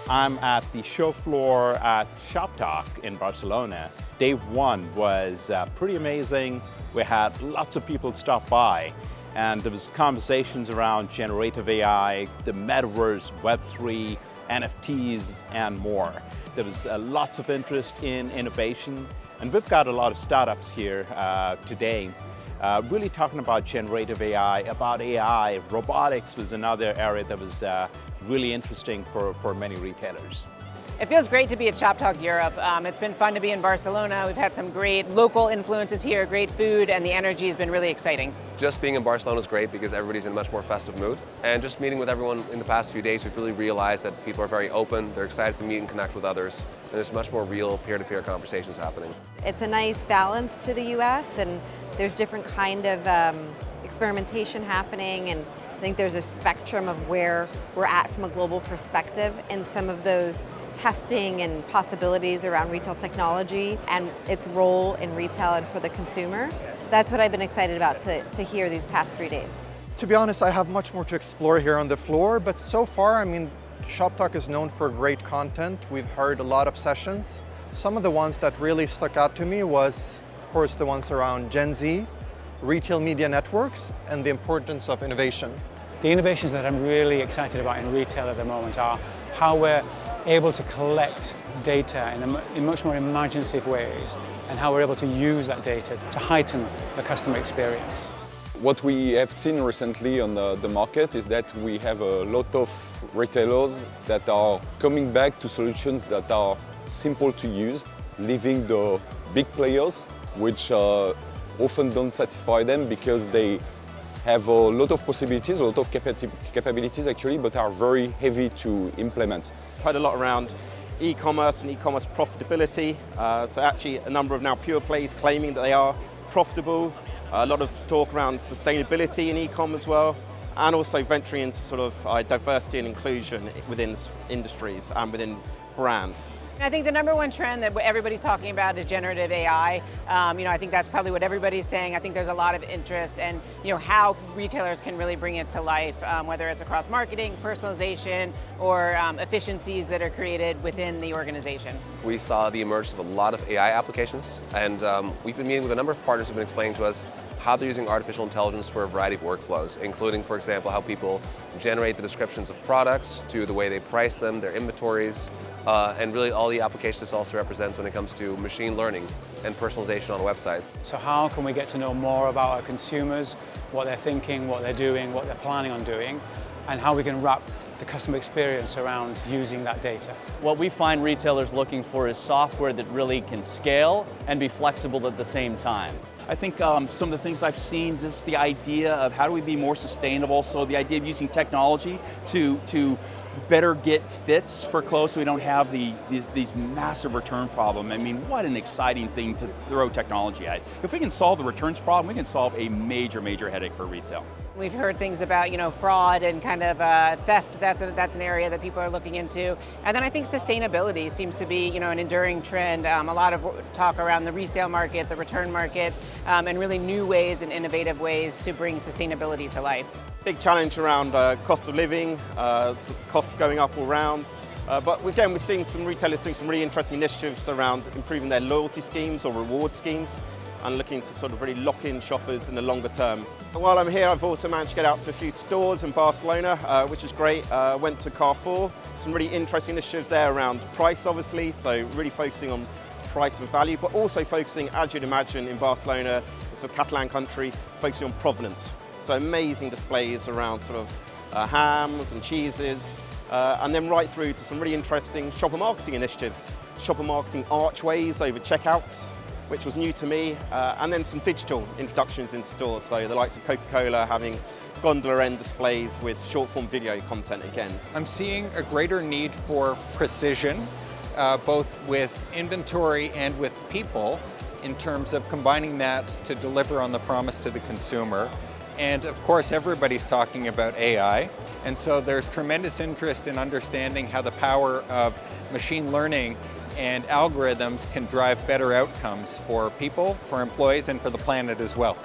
I'm at the show floor at Shoptalk in Barcelona. Day one was pretty amazing. We had lots of people stop by, and there was conversations around generative AI, the metaverse, Web3, NFTs, and more. There was lots of interest in innovation, and we've got a lot of startups here today really talking about generative AI, about AI. Robotics was another area that was really interesting for many retailers. It feels great to be at Shoptalk Europe. It's been fun to be in Barcelona. We've had some great local influences here, great food, and the energy has been really exciting. Just being in Barcelona is great because everybody's in a much more festive mood. And just meeting with everyone in the past few days, we've really realized that people are very open, they're excited to meet and connect with others, and there's much more real peer-to-peer conversations happening. It's a nice balance to the US, and there's different kind of experimentation happening, and I think there's a spectrum of where we're at from a global perspective, and some of those testing and possibilities around retail technology and its role in retail and for the consumer. That's what I've been excited about to hear these past 3 days. To be honest, I have much more to explore here on the floor, but so far, I mean, Shoptalk is known for great content. We've heard a lot of sessions. Some of the ones that really stuck out to me was, of course, the ones around Gen Z, retail media networks, and the importance of innovation. The innovations that I'm really excited about in retail at the moment are how we're able to collect data in much more imaginative ways, and how we're able to use that data to heighten the customer experience. What we have seen recently on the market is that we have a lot of retailers that are coming back to solutions that are simple to use, leaving the big players, which often don't satisfy them because they have a lot of possibilities, a lot of capabilities actually, but are very heavy to implement. I've heard a lot around e-commerce and e-commerce profitability. So actually a number of now pure plays claiming that they are profitable. A lot of talk around sustainability in e-com as well, and also venturing into sort of diversity and inclusion within industries and within brands. I think the number one trend that everybody's talking about is generative AI. I think that's probably what everybody's saying. I think there's a lot of interest in how retailers can really bring it to life, whether it's across marketing, personalization, or efficiencies that are created within the organization. We saw the emergence of a lot of AI applications, and we've been meeting with a number of partners who've been explaining to us how they're using artificial intelligence for a variety of workflows, including, for example, how people generate the descriptions of products, to the way they price them, their inventories, and really all the applications this also represents when it comes to machine learning and personalization on websites. So how can we get to know more about our consumers, what they're thinking, what they're doing, what they're planning on doing, and how we can wrap the customer experience around using that data? What we find retailers looking for is software that really can scale and be flexible at the same time. I think some of the things I've seen, just the idea of how do we be more sustainable, so the idea of using technology to better get fits for clothes so we don't have these massive return problem. I mean, what an exciting thing to throw technology at. If we can solve the returns problem, we can solve a major, major headache for retail. We've heard things about fraud and kind of theft. That's an area that people are looking into. And then I think sustainability seems to be an enduring trend. A lot of talk around the resale market, the return market, and really new ways and innovative ways to bring sustainability to life. Big challenge around cost of living, costs going up all around. But again, we're seeing some retailers doing some really interesting initiatives around improving their loyalty schemes or reward schemes, and looking to sort of really lock in shoppers in the longer term. While I'm here, I've also managed to get out to a few stores in Barcelona, which is great. Went to Carrefour, some really interesting initiatives there around price, obviously, so really focusing on price and value, but also focusing, as you'd imagine, in Barcelona, it's a Catalan country, focusing on provenance. So amazing displays around sort of hams and cheeses, and then right through to some really interesting shopper marketing initiatives, shopper marketing archways over checkouts, which was new to me, and then some digital introductions in stores, so the likes of Coca-Cola having gondola end displays with short-form video content again. I'm seeing a greater need for precision, both with inventory and with people, in terms of combining that to deliver on the promise to the consumer. And of course, everybody's talking about AI, and so there's tremendous interest in understanding how the power of machine learning and algorithms can drive better outcomes for people, for employees, and for the planet as well.